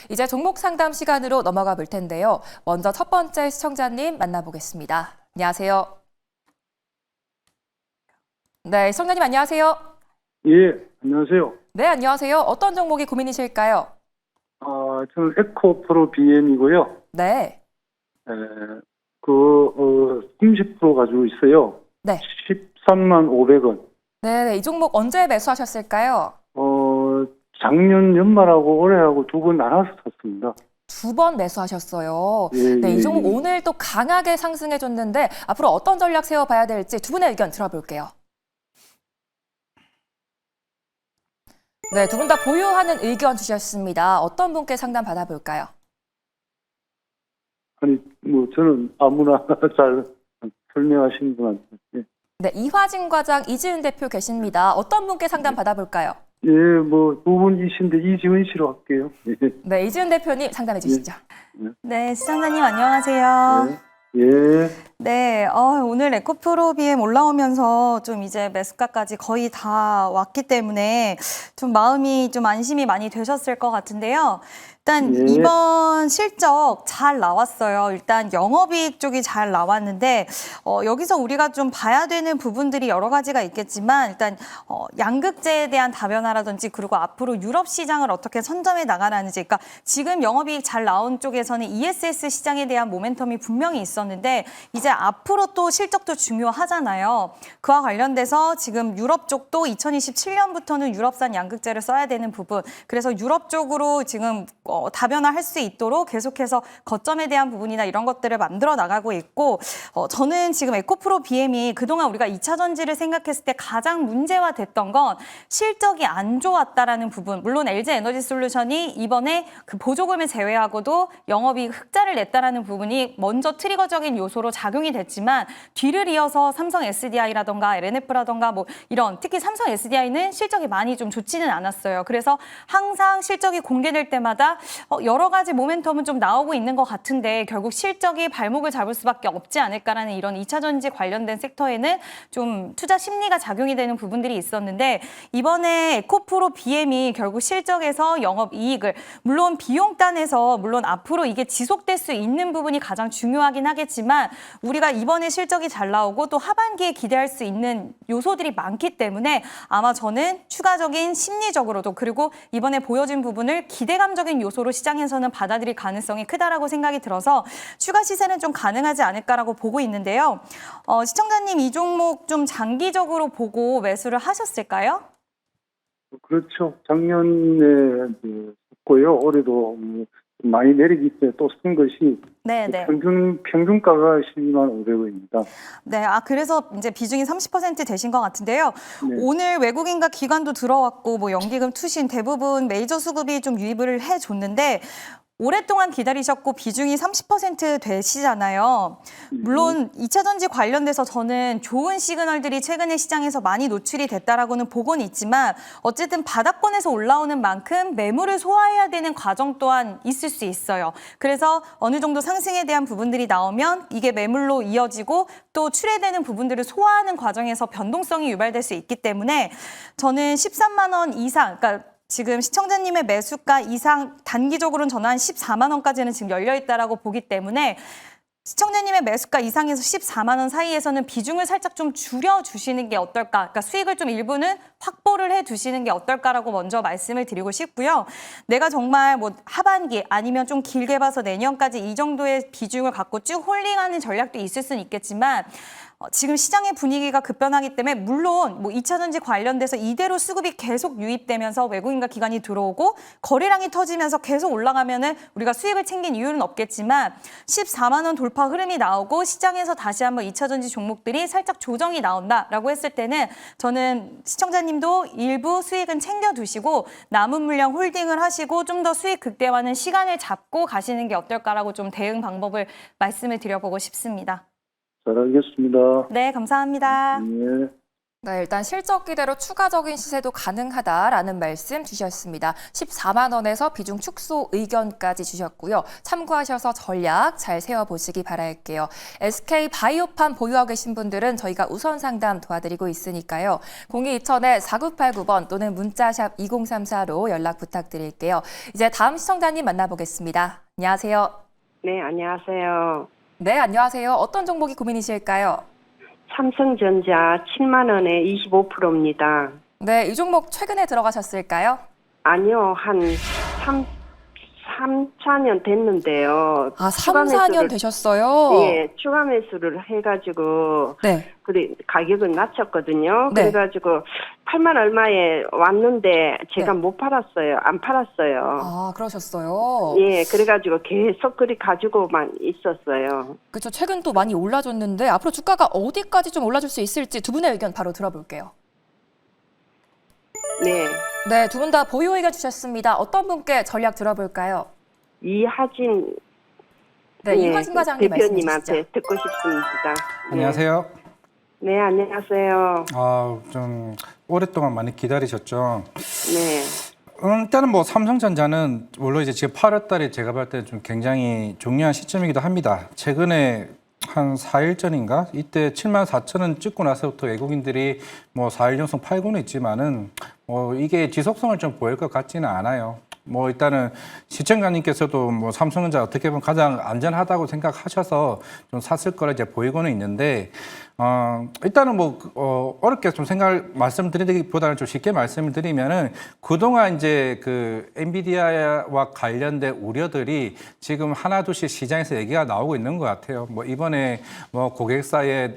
이제 종목 상담 시간으로 넘어가 볼 텐데요. 먼저 첫 번째 시청자님 만나보겠습니다. 안녕하세요. 네, 시청자님 안녕하세요. 예, 안녕하세요. 네, 안녕하세요. 어떤 종목이 고민이실까요? 저는 에코프로 BM이고요. 네. 30% 가지고 있어요. 네. 13만 500원. 네, 이 종목 언제 매수하셨을까요? 작년 연말하고 올해하고 두 번 나눠서 샀습니다. 두 번 매수하셨어요. 예, 네, 이 예, 종목 예. 오늘 또 강하게 상승해줬는데 앞으로 어떤 전략 세워봐야 될지 두 분의 의견 들어볼게요. 네, 두 분 다 보유하는 의견 주셨습니다. 어떤 분께 상담 받아볼까요? 아니, 저는 아무나 잘 설명하시는 분한테. 예, 네, 이화진 과장, 이지은 대표 계십니다. 어떤 분께 상담 받아볼까요? 예, 두 분이신데 이지은 씨로 할게요. 예, 네, 이지은 대표님 상담해 주시죠. 네, 시청자님 안녕하세요. 예, 예. 네, 오늘 에코프로 BM 올라오면서 좀 이제 매수가까지 거의 다 왔기 때문에 좀 마음이 좀 안심이 많이 되셨을 것 같은데요. 일단 예. 이번 실적 잘 나왔어요. 일단 영업이익 쪽이 잘 나왔는데 여기서 우리가 좀 봐야 되는 부분들이 여러 가지가 있겠지만 일단 양극재에 대한 다변화라든지 그리고 앞으로 유럽 시장을 어떻게 선점해 나가라는지 그러니까 지금 영업이익 잘 나온 쪽에서는 ESS 시장에 대한 모멘텀이 분명히 있었는데 이제 앞으로 또 실적도 중요하잖아요. 그와 관련돼서 지금 유럽 쪽도 2027년부터는 유럽산 양극재를 써야 되는 부분 그래서 유럽 쪽으로 지금 다변화할 수 있도록 계속해서 거점에 대한 부분이나 이런 것들을 만들어 나가고 있고 저는 지금 에코프로 BM이 그동안 우리가 2차 전지를 생각했을 때 가장 문제화 됐던 건 실적이 안 좋았다라는 부분. 물론 LG 에너지 솔루션이 이번에 그 보조금을 제외하고도 영업이익 흑자를 냈다라는 부분이 먼저 트리거적인 요소로 작용이 됐지만 뒤를 이어서 삼성 SDI라던가 LNF라던가 이런 특히 삼성 SDI는 실적이 많이 좀 좋지는 않았어요. 그래서 항상 실적이 공개될 때마다 여러 가지 모멘텀은 좀 나오고 있는 것 같은데 결국 실적이 발목을 잡을 수밖에 없지 않을까라는 이런 2차 전지 관련된 섹터에는 좀 투자 심리가 작용이 되는 부분들이 있었는데 이번에 에코프로 BM이 결국 실적에서 영업이익을 물론 비용단에서 물론 앞으로 이게 지속될 수 있는 부분이 가장 중요하긴 하겠지만 우리가 이번에 실적이 잘 나오고 또 하반기에 기대할 수 있는 요소들이 많기 때문에 아마 저는 추가적인 심리적으로도 그리고 이번에 보여진 부분을 기대감적인 요소로 시장에서는 받아들일 가능성이 크다라고 생각이 들어서 추가 시세는 좀 가능하지 않을까라고 보고 있는데요. 시청자님 이 종목 좀 장기적으로 보고 매수를 하셨을까요? 그렇죠. 작년에 샀고요. 올해도 많이 내리기 때문에 또 쓴 것이 네. 평균가가 12만 500원입니다. 네, 그래서 이제 비중이 30% 되신 것 같은데요. 네. 오늘 외국인과 기관도 들어왔고 연기금 투신 대부분 메이저 수급이 좀 유입을 해줬는데 오랫동안 기다리셨고 비중이 30% 되시잖아요. 물론 2차 전지 관련돼서 저는 좋은 시그널들이 최근에 시장에서 많이 노출이 됐다라고는 보고는 있지만 어쨌든 바닥권에서 올라오는 만큼 매물을 소화해야 되는 과정 또한 있을 수 있어요. 그래서 어느 정도 상승에 대한 부분들이 나오면 이게 매물로 이어지고 또 출회되는 부분들을 소화하는 과정에서 변동성이 유발될 수 있기 때문에 저는 13만 원 이상, 그러니까 지금 시청자님의 매수가 이상 단기적으로는 저는 한 14만 원까지는 지금 열려 있다라고 보기 때문에 시청자님의 매수가 이상에서 14만 원 사이에서는 비중을 살짝 좀 줄여주시는 게 어떨까? 그러니까 수익을 좀 일부는 확보를 해두시는 게 어떨까라고 먼저 말씀을 드리고 싶고요. 내가 정말 하반기 아니면 좀 길게 봐서 내년까지 이 정도의 비중을 갖고 쭉 홀딩하는 전략도 있을 수는 있겠지만 지금 시장의 분위기가 급변하기 때문에 물론 2차 전지 관련돼서 이대로 수급이 계속 유입되면서 외국인과 기관이 들어오고 거래량이 터지면서 계속 올라가면은 우리가 수익을 챙긴 이유는 없겠지만 14만 원 돌파 흐름이 나오고 시장에서 다시 한번 2차 전지 종목들이 살짝 조정이 나온다라고 했을 때는 저는 시청자님도 일부 수익은 챙겨두시고 남은 물량 홀딩을 하시고 좀 더 수익 극대화는 시간을 잡고 가시는 게 어떨까라고 좀 대응 방법을 말씀을 드려보고 싶습니다. 잘 알겠습니다. 네, 감사합니다. 예. 네, 일단 실적 기대로 추가적인 시세도 가능하다라는 말씀 주셨습니다. 14만 원에서 비중 축소 의견까지 주셨고요. 참고하셔서 전략 잘 세워보시기 바랄게요. SK 바이오팜 보유하고 계신 분들은 저희가 우선 상담 도와드리고 있으니까요. 0220-4989번 또는 문자샵 2034로 연락 부탁드릴게요. 이제 다음 시청자님 만나보겠습니다. 안녕하세요. 네, 안녕하세요. 네, 안녕하세요. 어떤 종목이 고민이실까요? 삼성전자 7만 원에 25%입니다. 네, 이 종목 최근에 들어가셨을까요? 아니요, 한 4년 됐는데요. 아, 추가 3, 4년 매수를, 되셨어요? 예, 추가 매수를 해가지고, 네. 그래, 가격은 낮췄거든요. 네. 그래가지고 8만 얼마에 왔는데 제가 네. 못 팔았어요. 안 팔았어요. 아, 그러셨어요? 예, 그래가지고 계속 그리 가지고만 있었어요. 그렇죠. 최근 또 많이 올라줬는데 앞으로 주가가 어디까지 좀 올라줄 수 있을지 두 분의 의견 바로 들어볼게요. 네. 네, 두 분 다 보유 의견 주셨습니다. 어떤 분께 전략 들어볼까요? 이하진 네, 예, 이화진 과장님 말씀 주시죠. 대표님한테 듣고 싶습니다. 안녕하세요. 네, 안녕하세요. 좀 오랫동안 많이 기다리셨죠. 네, 일단은 뭐 삼성전자는 물론 이제 지금 8월 달에 제가 볼 때 좀 굉장히 중요한 시점이기도 합니다. 최근에 한 4일 전인가 이때 74,000원 찍고 나서부터 외국인들이 뭐 4일 연속 팔고는 있지만은 이게 지속성을 좀 보일 것 같지는 않아요. 뭐 일단은 시청자님께서도 뭐 삼성전자 어떻게 보면 가장 안전하다고 생각하셔서 좀 샀을 거라 이제 보이고는 있는데 일단은 뭐 어렵게 좀 말씀드리기보다는 좀 쉽게 말씀을 드리면은 그동안 이제 그 엔비디아와 관련된 우려들이 지금 하나둘씩 시장에서 얘기가 나오고 있는 것 같아요. 뭐 이번에 뭐 고객사의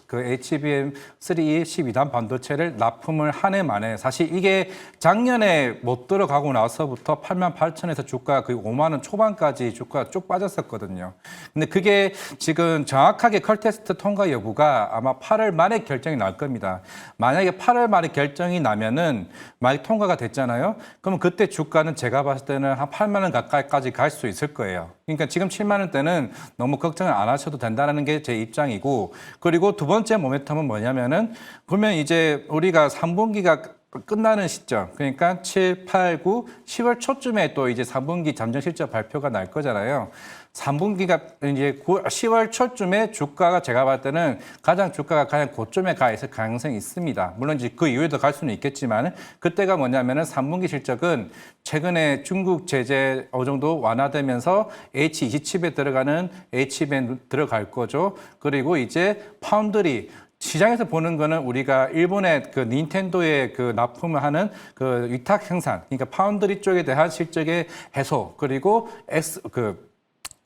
그 HBM3E 12단 반도체를 납품을 한 해 만에 사실 이게 작년에 못 들어가고 나서부터 88,000에서 주가 거의 5만 원 초반까지 주가가 쭉 빠졌었거든요. 근데 그게 지금 정확하게 컬테스트 통과 여부가 아마 8월 말에 결정이 날 겁니다. 만약에 8월 말에 결정이 나면은 만약 통과가 됐잖아요. 그러면 그때 주가는 제가 봤을 때는 한 8만 원 가까이까지 갈 수 있을 거예요. 그러니까 지금 7만 원대는 너무 걱정을 안 하셔도 된다는 게 제 입장이고, 그리고 두 번째 모멘텀은 뭐냐면은 보면 이제 우리가 3분기가 끝나는 시점, 그러니까 7, 8, 9, 10월 초쯤에 또 이제 3분기 잠정 실적 발표가 날 거잖아요. 3분기가 이제 10월 초쯤에 주가가 제가 봤을 때는 주가가 가장 고점에 가 있을 가능성이 있습니다. 물론 이제 그 이후에도 갈 수는 있겠지만 그때가 뭐냐면은 3분기 실적은 최근에 중국 제재 어느 정도 완화되면서 H27에 들어가는 HBM 들어갈 거죠. 그리고 이제 파운드리 시장에서 보는 거는 우리가 일본의 그 닌텐도에 그 납품을 하는 그 위탁 생산, 그러니까 파운드리 쪽에 대한 실적의 해소, 그리고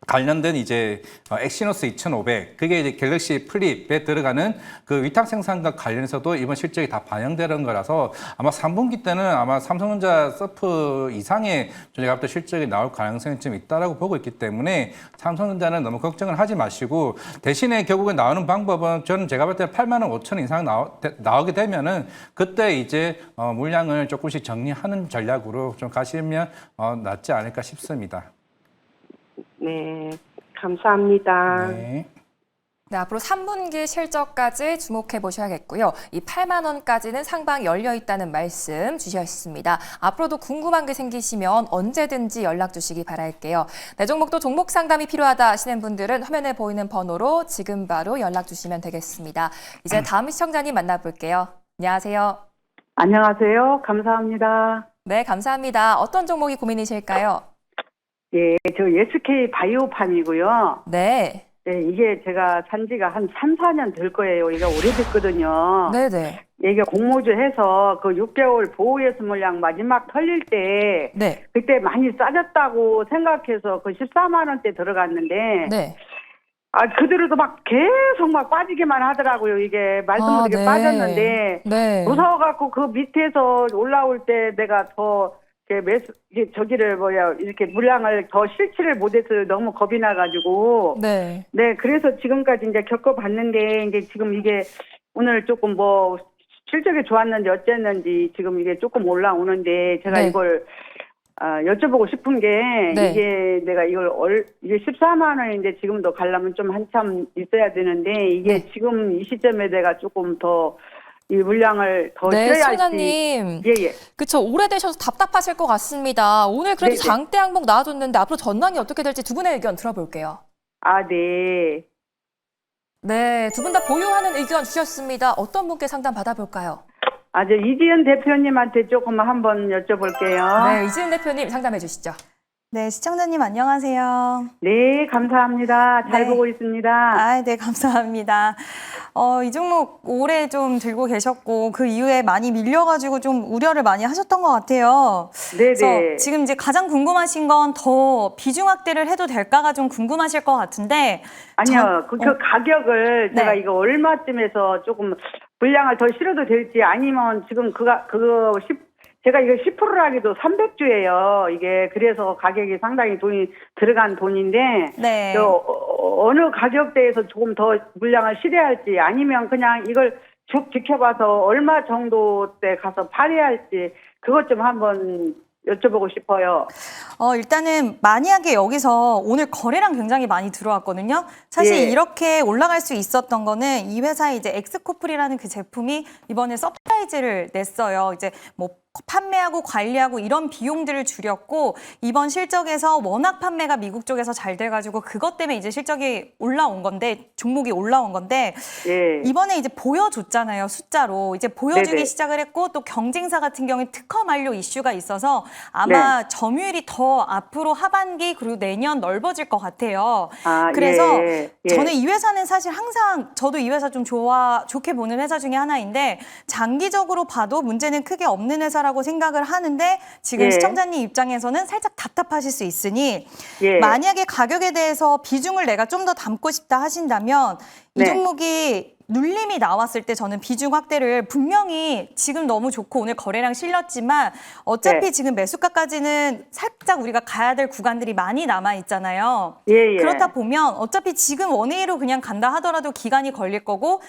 관련된 이제 엑시노스 2500, 그게 이제 갤럭시 플립에 들어가는 그 위탁 생산과 관련해서도 이번 실적이 다 반영되는 거라서 아마 3분기 때는 아마 삼성전자 서프 이상의 제가 볼 때 실적이 나올 가능성이 좀 있다라고 보고 있기 때문에 삼성전자는 너무 걱정을 하지 마시고, 대신에 결국에 나오는 방법은 저는 제가 볼 때 8만 원 5천 이상 나오게 되면은 그때 이제 물량을 조금씩 정리하는 전략으로 좀 가시면 낫지 않을까 싶습니다. 네, 감사합니다. 네. 네, 앞으로 3분기 실적까지 주목해 보셔야겠고요. 이 8만 원까지는 상방 열려 있다는 말씀 주셨습니다. 앞으로도 궁금한 게 생기시면 언제든지 연락 주시기 바랄게요. 내 종목도 종목 상담이 필요하다 하시는 분들은 화면에 보이는 번호로 지금 바로 연락 주시면 되겠습니다. 이제 다음 시청자님 만나볼게요. 안녕하세요. 안녕하세요. 감사합니다. 네, 감사합니다. 어떤 종목이 고민이실까요? 예, 저 SK 바이오팜이고요. 네. 네, 이게 제가 산 지가 한 3, 4년 될 거예요. 이게 오래됐거든요. 네네. 이게 공모주 해서 그 6개월 보호예수 물량 마지막 털릴 때 네. 그때 많이 싸졌다고 생각해서 그 14만 원대 들어갔는데 네. 그대로도 막 계속 막 빠지기만 하더라고요. 이게 말씀 못하게 네. 빠졌는데 네. 무서워갖고 그 밑에서 올라올 때 내가 더 이렇게 물량을 더 실치를 못해서 너무 겁이 나가지고. 네. 네, 그래서 지금까지 이제 겪어봤는데, 이제 지금 이게 오늘 조금 뭐 실적이 좋았는지 어쨌는지 지금 이게 조금 올라오는데, 제가 네. 이걸, 여쭤보고 싶은 게, 네. 이게 내가 이게 14만 원인데 지금도 가려면 좀 한참 있어야 되는데, 이게 네. 지금 이 시점에 내가 조금 더 이 물량을 더 네, 줄여야 할지. 시청자님. 예. 그쵸. 오래되셔서 답답하실 것 같습니다. 오늘 그래도 네네. 장대 항목 나와줬는데 앞으로 전망이 어떻게 될지 두 분의 의견 들어볼게요. 아, 네. 네, 두 분 다 보유하는 의견 주셨습니다. 어떤 분께 상담 받아볼까요? 저 이지은 대표님한테 조금 한번 여쭤볼게요. 네, 이지은 대표님 상담해 주시죠. 네, 시청자님 안녕하세요. 네, 감사합니다. 잘 네. 보고 있습니다. 아, 네, 감사합니다. 이 종목 오래 좀 들고 계셨고 그 이후에 많이 밀려가지고 좀 우려를 많이 하셨던 것 같아요. 그래서 네네. 지금 이제 가장 궁금하신 건 더 비중 확대를 해도 될까가 좀 궁금하실 것 같은데. 아니요, 그 가격을 제가 네. 이거 얼마쯤에서 조금 물량을 더 실어도 될지 아니면 지금 제가 이거 10%라기도 300주예요. 이게 그래서 가격이 상당히 돈이 들어간 돈인데 네. 어느 가격대에서 조금 더 물량을 실어야 할지 아니면 그냥 이걸 쭉 지켜봐서 얼마 정도 때 가서 팔아야 할지 그것 좀 한번 여쭤보고 싶어요. 일단은 만약에 여기서 오늘 거래량 굉장히 많이 들어왔거든요. 사실 예. 이렇게 올라갈 수 있었던 거는 이 회사의 이제 엑스코플이라는 그 제품이 이번에 서프라이즈를 냈어요. 이제 뭐 판매하고 관리하고 이런 비용들을 줄였고 이번 실적에서 워낙 판매가 미국 쪽에서 잘 돼가지고 그것 때문에 이제 실적이 올라온 건데 종목이 올라온 건데 예. 이번에 이제 보여줬잖아요. 숫자로 이제 보여주기 네네. 시작을 했고 또 경쟁사 같은 경우에 특허 만료 이슈가 있어서 아마 점유율이 더 앞으로 하반기 그리고 내년 넓어질 것 같아요. 그래서 예. 저는 이 회사는 사실 항상 저도 이 회사 좀 좋게 보는 회사 중에 하나인데 장기적으로 봐도 문제는 크게 없는 회사라고 생각을 하는데 지금 예. 시청자님 입장에서는 살짝 답답하실 수 있으니 예. 만약에 가격에 대해서 비중을 내가 좀 더 담고 싶다 하신다면 이 네. 종목이 눌림이 나왔을 때 저는 비중 확대를 분명히 지금 너무 좋고 오늘 거래량 실렸지만 어차피 네. 지금 매수가까지는 살짝 우리가 가야 될 구간들이 많이 남아 있잖아요. 예. 그렇다 보면 어차피 지금 원웨이로 그냥 간다 하더라도 기간이 걸릴 거고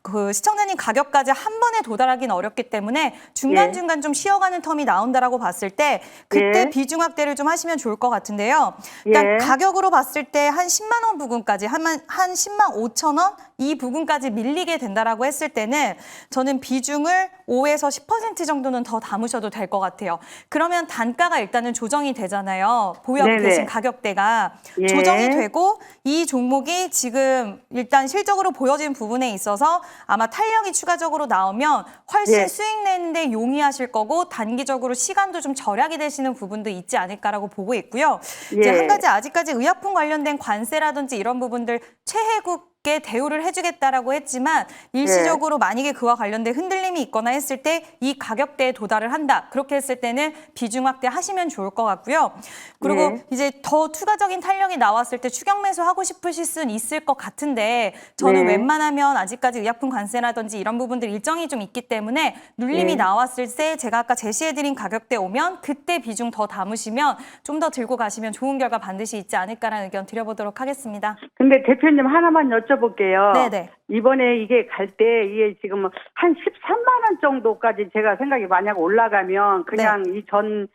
그 시청자님 가격까지 한 번에 도달하기는 어렵기 때문에 중간중간 좀 쉬어가는 텀이 나온다라고 봤을 때 그때 예. 비중 확대를 좀 하시면 좋을 것 같은데요. 일단 예. 가격으로 봤을 때 한 10만 원 부근까지 한 10만 5천 원 이 부분까지 밀리게 된다라고 했을 때는 저는 비중을 5에서 10% 정도는 더 담으셔도 될 것 같아요. 그러면 단가가 일단은 조정이 되잖아요. 보유하고 네네. 계신 가격대가 예. 조정이 되고 이 종목이 지금 일단 실적으로 보여진 부분에 있어서 아마 탄력이 추가적으로 나오면 훨씬 예. 수익 내는데 용이하실 거고 단기적으로 시간도 좀 절약이 되시는 부분도 있지 않을까라고 보고 있고요. 이제 예. 한 가지 아직까지 의약품 관련된 관세라든지 이런 부분들 최혜국에 대우를 해주겠다라고 했지만 일시적으로 만약에 그와 관련된 흔들림이 있거나 했을 때 이 가격대에 도달을 한다. 그렇게 했을 때는 비중 확대하시면 좋을 것 같고요. 그리고 예. 이제 더 추가적인 탄력이 나왔을 때 추격 매수하고 싶으실 수는 있을 것 같은데 저는 네. 웬만하면 아직까지 의약품 관세라든지 이런 부분들 일정이 좀 있기 때문에 눌림이 네. 나왔을 때 제가 아까 제시해드린 가격대 오면 그때 비중 더 담으시면 좀 더 들고 가시면 좋은 결과 반드시 있지 않을까라는 의견 드려보도록 하겠습니다. 근데 대표님 하나만 여쭤볼게요. 네네. 이번에 이게 갈 때 이게 지금 한 13만 원 정도까지 제가 생각이 만약 올라가면 그냥 이 전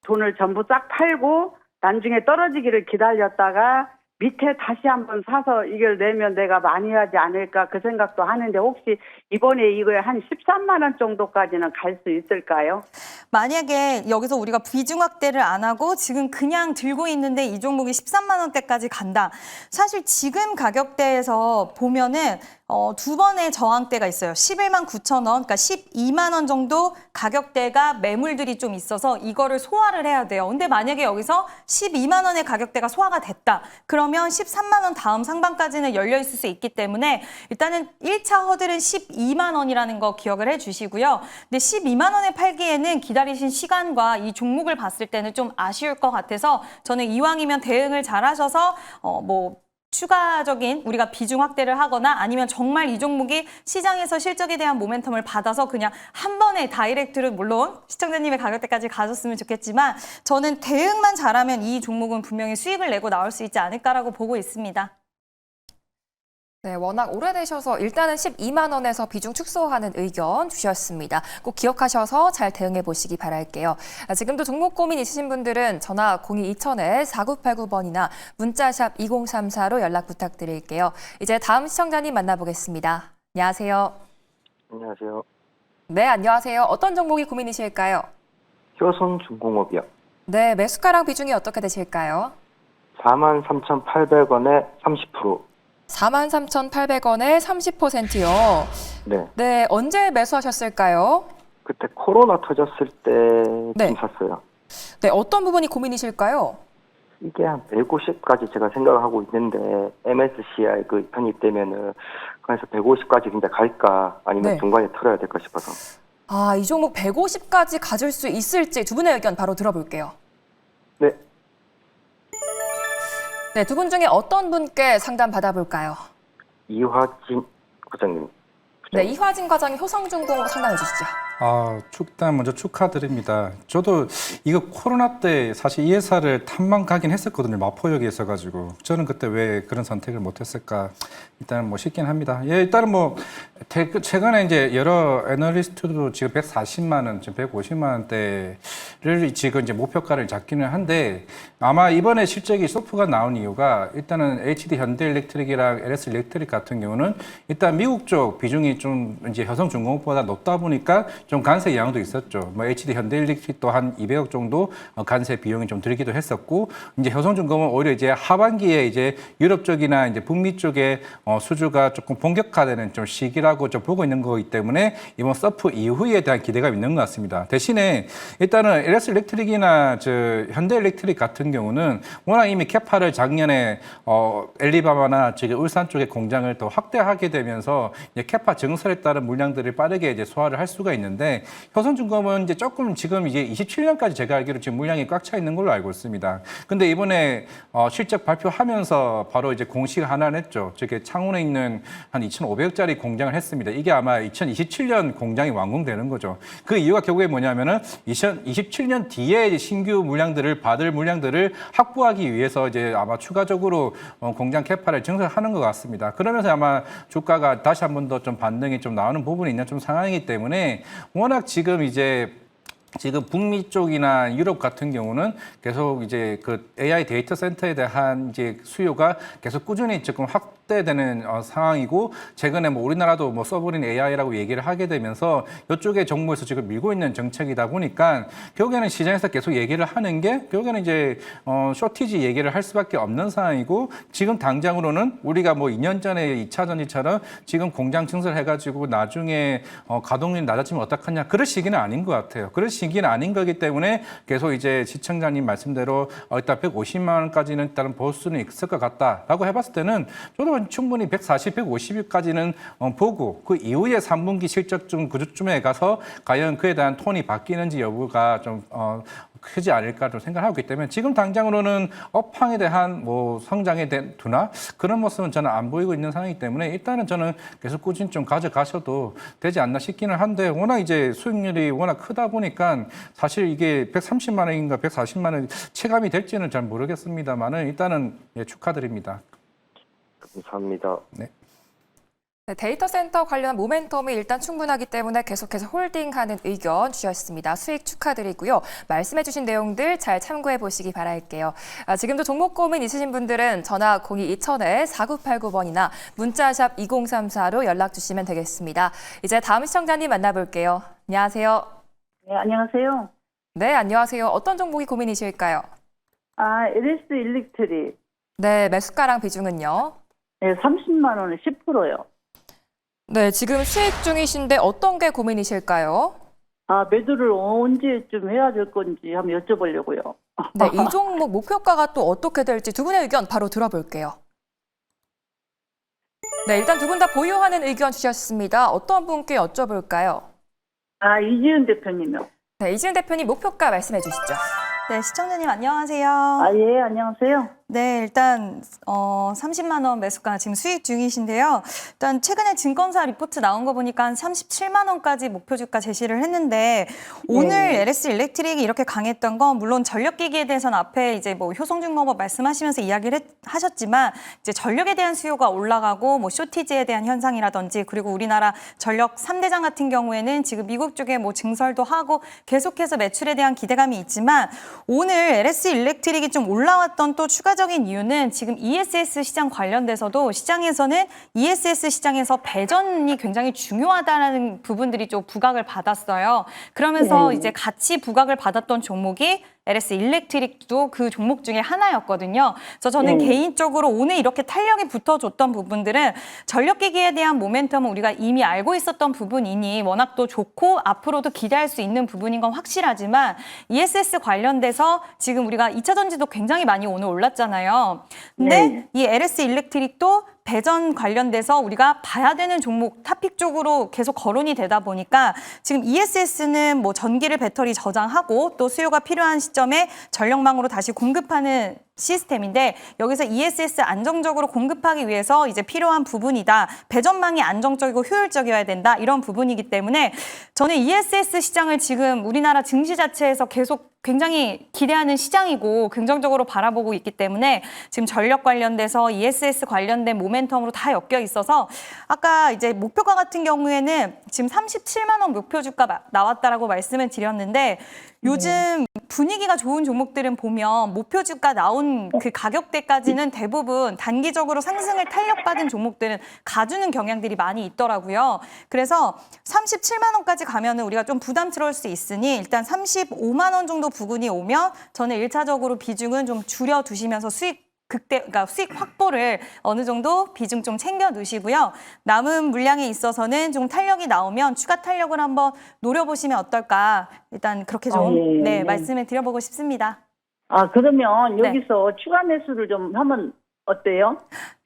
돈을 전부 싹 팔고 나중에 떨어지기를 기다렸다가 밑에 다시 한번 사서 이걸 내면 내가 많이 하지 않을까 그 생각도 하는데 혹시 이번에 이거에 한 13만 원 정도까지는 갈 수 있을까요? 만약에 여기서 우리가 비중 확대를 안 하고 지금 그냥 들고 있는데 이 종목이 13만 원대까지 간다. 사실 지금 가격대에서 보면은 두 번의 저항대가 있어요. 11만 9천 원, 그러니까 12만 원 정도 가격대가 매물들이 좀 있어서 이거를 소화를 해야 돼요. 근데 만약에 여기서 12만 원의 가격대가 소화가 됐다. 그러면 13만 원 다음 상반까지는 열려 있을 수 있기 때문에 일단은 1차 허들은 12만 원이라는 거 기억을 해 주시고요. 근데 12만 원에 팔기에는 기다리신 시간과 이 종목을 봤을 때는 좀 아쉬울 것 같아서 저는 이왕이면 대응을 잘 하셔서 추가적인 우리가 비중 확대를 하거나 아니면 정말 이 종목이 시장에서 실적에 대한 모멘텀을 받아서 그냥 한 번에 다이렉트로 물론 시청자님의 가격대까지 가졌으면 좋겠지만 저는 대응만 잘하면 이 종목은 분명히 수익을 내고 나올 수 있지 않을까라고 보고 있습니다. 네, 워낙 오래되셔서 일단은 12만 원에서 비중 축소하는 의견 주셨습니다. 꼭 기억하셔서 잘 대응해 보시기 바랄게요. 지금도 종목 고민 있으신 분들은 전화 02-2000-4989번이나 문자샵 2034로 연락 부탁드릴게요. 이제 다음 시청자님 만나보겠습니다. 안녕하세요. 안녕하세요. 네, 안녕하세요. 어떤 종목이 고민이실까요? 효손중공업이요. 네, 매수가랑 비중이 어떻게 되실까요? 43,800원에 30%. 43,800원에 30%요. 네. 네, 언제 매수하셨을까요? 그때 코로나 터졌을 때쯤 네. 샀어요. 네, 어떤 부분이 고민이실까요? 이게 한 150까지 제가 생각을 하고 있는데 MSCI 그 편입되면은 그래서 150까지 진짜 갈까 아니면 네. 중간에 틀어야 될까 싶어서. 아, 이 종목 150까지 가질 수 있을지 두 분의 의견 바로 들어볼게요. 네. 네, 두 분 중에 어떤 분께 상담 받아볼까요? 이화진 부장님. 네, 이화진 과장이 효성중공업 상담해 주시죠. 일단 먼저 축하드립니다. 저도 이거 코로나 때 사실 이 회사를 탐만 가긴 했었거든요. 마포역에 있어가지고. 저는 그때 왜 그런 선택을 못했을까? 일단은 뭐 싶긴 합니다. 예, 일단은 뭐 최근에 이제 여러 애널리스트도 지금 140만 원, 지금 150만 원대를 지금 이제 목표가를 잡기는 한데 아마 이번에 실적이 소프가 나온 이유가 일단은 HD 현대일렉트릭이랑 LS 일렉트릭 같은 경우는 일단 미국 쪽 비중이 좀 이제 효성중공업보다 높다 보니까 좀 관세 영향도 있었죠. 뭐 HD 현대일렉트릭도 한 200억 정도 관세 비용이 좀 들기도 했었고 이제 효성중공업은 오히려 이제 하반기에 이제 유럽 쪽이나 이제 북미 쪽에 수주가 조금 본격화되는 좀 시기라고 좀 보고 있는 거기 때문에 이번 서프 이후에 대한 기대감이 있는 것 같습니다. 대신에 일단은 LS 일렉트릭이나 저 현대일렉트릭 같은 경우는 워낙 이미 캐파를 작년에 엘리바마나 지금 울산 쪽에 공장을 더 확대하게 되면서 이제 캐파 증설에 따른 물량들을 빠르게 이제 소화를 할 수가 있는데 효성중공업은 이제 조금 지금 이제 27년까지 제가 알기로 지금 물량이 꽉 차 있는 걸로 알고 있습니다. 근데 이번에 실적 발표하면서 바로 이제 공식 하나를 했죠. 저게 창원에 있는 한 2,500억짜리 공장을 했습니다. 이게 아마 2027년 공장이 완공되는 거죠. 그 이유가 결국에 뭐냐면은 2027년 뒤에 이제 신규 물량들을 받을 물량들을 확보하기 위해서 이제 아마 추가적으로 공장 캐파를 증설하는 것 같습니다. 그러면서 아마 주가가 다시 한 번 더 좀 반등이 좀 나오는 부분이 있는 좀 상황이기 때문에 워낙 지금 북미 쪽이나 유럽 같은 경우는 계속 이제 그 AI 데이터 센터에 대한 이제 수요가 계속 꾸준히 조금 확대되는 상황이고 최근에 뭐 우리나라도 뭐 서브린 AI라고 얘기를 하게 되면서 이쪽의 정부에서 지금 밀고 있는 정책이다 보니까 결국에는 시장에서 계속 얘기를 하는 게 결국에는 이제 쇼티지 얘기를 할 수밖에 없는 상황이고 지금 당장으로는 우리가 뭐 2년 전에 2차 전지처럼 지금 공장 증설해가지고 나중에 가동률이 낮아지면 어떡하냐 그럴 시기는 아닌 것 같아요. 그럴 시기는 아닌 거기 때문에 계속 이제 시청자님 말씀대로 일단 150만 원까지는 일단은 볼 수는 있을 것 같다라고 해봤을 때는 저도 충분히 140, 150까지는 보고 그 이후에 3분기 실적 좀 그쯤에 가서 과연 그에 대한 톤이 바뀌는지 여부가 좀 크지 않을까 좀 생각하고 있기 때문에 지금 당장으로는 업황에 대한 뭐 성장에 대한 둔화 그런 모습은 저는 안 보이고 있는 상황이기 때문에 일단은 저는 계속 꾸준히 좀 가져가셔도 되지 않나 싶기는 한데 워낙 이제 수익률이 워낙 크다 보니까 사실 이게 130만 원인가 140만 원 체감이 될지는 잘 모르겠습니다만은 일단은 예, 축하드립니다. 감사합니다. 네. 네, 데이터 센터 관련 모멘텀이 일단 충분하기 때문에 계속해서 홀딩하는 의견 주셨습니다. 수익 축하드리고요. 말씀해 주신 내용들 잘 참고해 보시기 바랄게요. 지금도 종목 고민 있으신 분들은 전화 02-2000-4989번이나 문자샵 2034로 연락 주시면 되겠습니다. 이제 다음 시청자님 만나볼게요. 안녕하세요. 네, 안녕하세요. 네, 안녕하세요. 어떤 종목이 고민이실까요? LS 일렉트릭. 네, 매수가랑 비중은요? 네, 30만 원에 10%요. 네, 지금 수익 중이신데 어떤 게 고민이실까요? 매도를 언제쯤 해야 될 건지 한번 여쭤보려고요. 네, 이 종목 목표가가 또 어떻게 될지 두 분의 의견 바로 들어볼게요. 네, 일단 두 분 다 보유하는 의견 주셨습니다. 어떤 분께 여쭤볼까요? 이지은 대표님이요. 네, 이지은 대표님 목표가 말씀해 주시죠. 네, 시청자님 안녕하세요. 예, 안녕하세요. 네, 일단 30만 원 매수가 지금 수익 중이신데요. 일단 최근에 증권사 리포트 나온 거 보니까 한 37만 원까지 목표 주가 제시를 했는데 오늘 LS 일렉트릭이 이렇게 강했던 건 물론 전력기기에 대해서는 앞에 이제 뭐 효성중공업 말씀하시면서 이야기를 하셨지만 이제 전력에 대한 수요가 올라가고 뭐 쇼티지에 대한 현상이라든지 그리고 우리나라 전력 3대장 같은 경우에는 지금 미국 쪽에 뭐 증설도 하고 계속해서 매출에 대한 기대감이 있지만 오늘 LS 일렉트릭이 좀 올라왔던 또 추가적인 추가적인 이유는 지금 ESS 시장 관련돼서도 시장에서는 ESS 시장에서 배전이 굉장히 중요하다는 부분들이 좀 부각을 받았어요. 그러면서 이제 같이 부각을 받았던 종목이 LS 일렉트릭도 그 종목 중에 하나였거든요. 그래서 저는 개인적으로 오늘 이렇게 탄력이 붙어줬던 부분들은 전력기기에 대한 모멘텀은 우리가 이미 알고 있었던 부분이니 워낙 또 좋고 앞으로도 기대할 수 있는 부분인 건 확실하지만 ESS 관련돼서 지금 우리가 2차 전지도 굉장히 많이 오늘 올랐잖아요. 근데 이 LS 일렉트릭도 배전 관련돼서 우리가 봐야 되는 종목 탑픽 쪽으로 계속 거론이 되다 보니까 지금 ESS는 뭐 전기를 배터리 저장하고 또 수요가 필요한 시점에 전력망으로 다시 공급하는 시스템인데 여기서 ESS 안정적으로 공급하기 위해서 이제 필요한 부분이다. 배전망이 안정적이고 효율적이어야 된다. 이런 부분이기 때문에 저는 ESS 시장을 지금 우리나라 증시 자체에서 계속 굉장히 기대하는 시장이고 긍정적으로 바라보고 있기 때문에 지금 전력 관련돼서 ESS 관련된 모멘텀으로 다 엮여 있어서 아까 이제 목표가 같은 경우에는 지금 37만 원 목표 주가 나왔다라고 말씀을 드렸는데 요즘 분위기가 좋은 종목들은 보면 목표 주가 나온 그 가격대까지는 대부분 단기적으로 상승을 탄력받은 종목들은 가주는 경향들이 많이 있더라고요. 그래서 37만 원까지 가면은 우리가 좀 부담스러울 수 있으니 일단 35만 원 정도 부근이 오면 저는 1차적으로 비중은 좀 줄여 두시면서 그러니까 수익 확보를 어느 정도 비중 좀 챙겨 두시고요. 남은 물량에 있어서는 좀 탄력이 나오면 추가 탄력을 한번 노려보시면 어떨까. 일단 그렇게 좀 말씀을 드려보고 싶습니다. 아, 그러면 여기서 추가 매수를 좀 하면 어때요?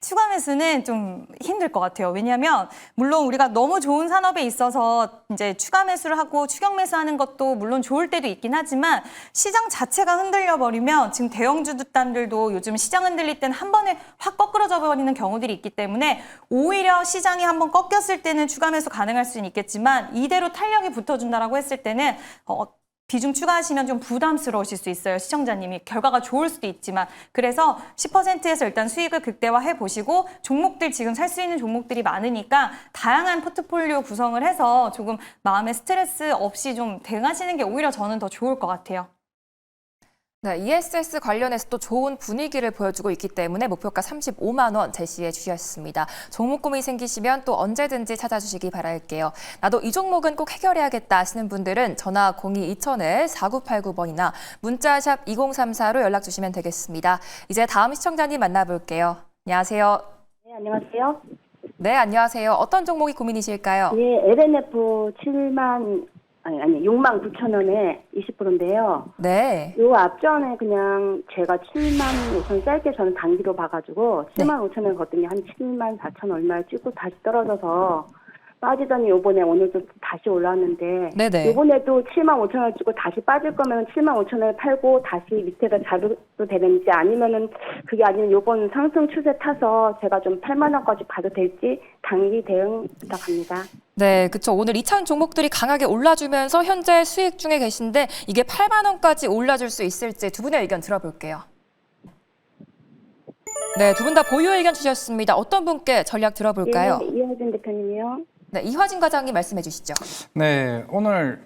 추가 매수는 좀 힘들 것 같아요. 왜냐하면 물론 우리가 너무 좋은 산업에 있어서 이제 추가 매수를 하고 추격 매수하는 것도 물론 좋을 때도 있긴 하지만 시장 자체가 흔들려 버리면 지금 대형주주단들도 요즘 시장 흔들릴 때는 한 번에 확 거꾸러져 버리는 경우들이 있기 때문에 오히려 시장이 한번 꺾였을 때는 추가 매수 가능할 수는 있겠지만 이대로 탄력이 붙어준다라고 했을 때는 비중 추가하시면 좀 부담스러우실 수 있어요. 시청자님이. 결과가 좋을 수도 있지만. 그래서 10%에서 일단 수익을 극대화해 보시고 종목들 지금 살 수 있는 종목들이 많으니까 다양한 포트폴리오 구성을 해서 조금 마음에 스트레스 없이 좀 대응하시는 게 오히려 저는 더 좋을 것 같아요. 네, ESS 관련해서 또 좋은 분위기를 보여주고 있기 때문에 목표가 35만 원 제시해 주셨습니다. 종목 고민이 생기시면 또 언제든지 찾아주시기 바랄게요. 나도 이 종목은 꼭 해결해야겠다 하시는 분들은 전화 02-2000-4989번이나 문자샵 2034로 연락 주시면 되겠습니다. 이제 다음 시청자님 만나볼게요. 안녕하세요. 네, 안녕하세요. 네, 안녕하세요. 어떤 종목이 고민이실까요? 예, LNF 6만 9천 원에 20%인데요. 네. 요 앞전에 그냥 제가 7만 5천 짧게 저는 단기로 봐가지고 7만 5천 원 걷더니 한 7만 4천 얼마 찍고 다시 떨어져서 빠지더니 요번에 오늘 좀 다시 올라왔는데 네네. 요번에도 7만 5천 원 찍고 다시 빠질 거면 7만 5천 원을 팔고 다시 밑에다 잡아도 되는지 아니면은 그게 아니면 요번 상승 추세 타서 제가 좀 8만 원까지 가도 될지 단기 대응 부탁합니다. 네, 그렇죠. 오늘 2차 종목들이 강하게 올라주면서 현재 수익 중에 계신데 이게 8만 원까지 올라줄 수 있을지 두 분의 의견 들어볼게요. 네, 두 분 다 보유 의견 주셨습니다. 어떤 분께 전략 들어볼까요? 예, 이화진 대표님이요. 네, 이화진 과장님 말씀해 주시죠. 네, 오늘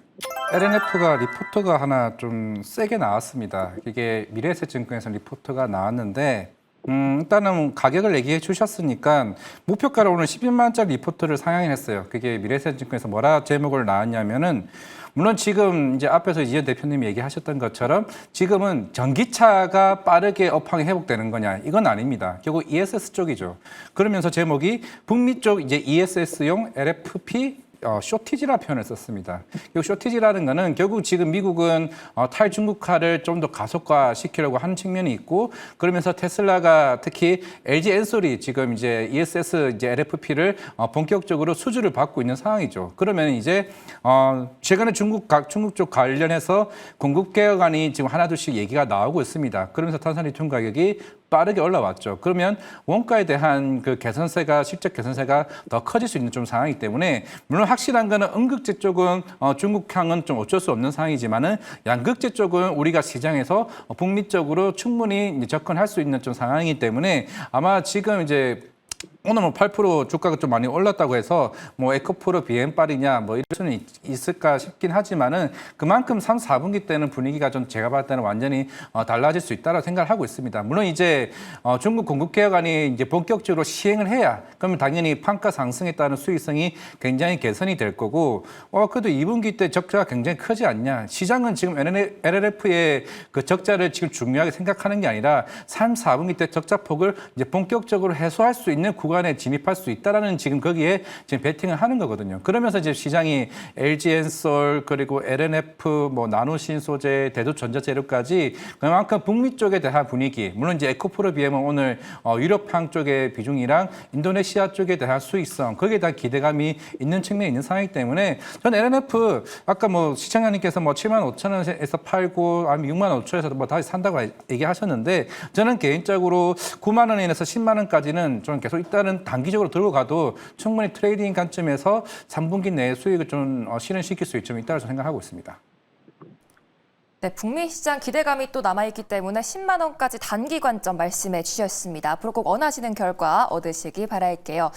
LNF가 리포트가 하나 좀 세게 나왔습니다. 이게 미래에셋증권에서 리포트가 나왔는데 일단은 가격을 얘기해 주셨으니까 목표가를 오늘 11만 원짜리 리포트를 상향했어요. 그게 미래에셋증권에서 뭐라 제목을 나왔냐면은 물론 지금 이제 앞에서 이현 대표님이 얘기하셨던 것처럼 지금은 전기차가 빠르게 업황이 회복되는 거냐 이건 아닙니다. 결국 ESS 쪽이죠. 그러면서 제목이 북미 쪽 이제 ESS용 LFP 쇼티지라 표현을 썼습니다. 이 쇼티지라는 거는 결국 지금 미국은 탈중국화를 좀 더 가속화시키려고 하는 측면이 있고 그러면서 테슬라가 특히 LG 엔솔이 지금 이제 ESS 이제 LFP를 본격적으로 수주를 받고 있는 상황이죠. 그러면 이제 최근에 중국 쪽 관련해서 공급 개혁안이 지금 하나둘씩 얘기가 나오고 있습니다. 그러면서 탄산리튬 가격이 빠르게 올라왔죠. 그러면 원가에 대한 그 개선세가 실적 개선세가 더 커질 수 있는 좀 상황이기 때문에 물론 확실한 거는 음극재 쪽은 중국향은 좀 어쩔 수 없는 상황이지만은 양극재 쪽은 우리가 시장에서 북미 쪽으로 충분히 접근할 수 있는 좀 상황이기 때문에 아마 지금 이제 오늘 뭐 8% 주가가 좀 많이 올랐다고 해서 뭐 에코프로 비행빨이냐 뭐 이럴 수는 있을까 싶긴 하지만은 그만큼 3, 4분기 때는 분위기가 좀 제가 봤을 때는 완전히 달라질 수 있다고 생각을 하고 있습니다. 물론 이제 중국 공급 개혁안이 이제 본격적으로 시행을 해야 그러면 당연히 판가 상승에 따른 수익성이 굉장히 개선이 될 거고 그래도 2분기 때 적자가 굉장히 크지 않냐. 시장은 지금 LLF의 그 적자를 지금 중요하게 생각하는 게 아니라 3, 4분기 때 적자 폭을 이제 본격적으로 해소할 수 있는 구간에 진입할 수 있다라는 지금 거기에 지금 베팅을 하는 거거든요. 그러면서 이제 시장이 LG엔솔 그리고 LNF 뭐 나노신소재, 대두전자재료까지 그만큼 북미 쪽에 대한 분위기, 물론 이제 에코프로 비하면 오늘 유럽향 쪽의 비중이랑 인도네시아 쪽에 대한 수익성 거기에 대한 기대감이 있는 측면이 있는 상황이기 때문에 저는 LNF 아까 뭐 시청자님께서 뭐 75,000원에서 팔고 아니면 65,000원에서 뭐 다시 산다고 얘기하셨는데 저는 개인적으로 9만 원에서 10만 원까지는 좀 계속 일단은 단기적으로 들고 가도 충분히 트레이딩 관점에서 3분기 내에 수익을 좀 실현시킬 수 있을 점이 있다고 생각하고 있습니다. 네, 북미 시장 기대감이 또 남아있기 때문에 10만 원까지 단기 관점 말씀해 주셨습니다. 앞으로 꼭 원하시는 결과 얻으시기 바랄게요.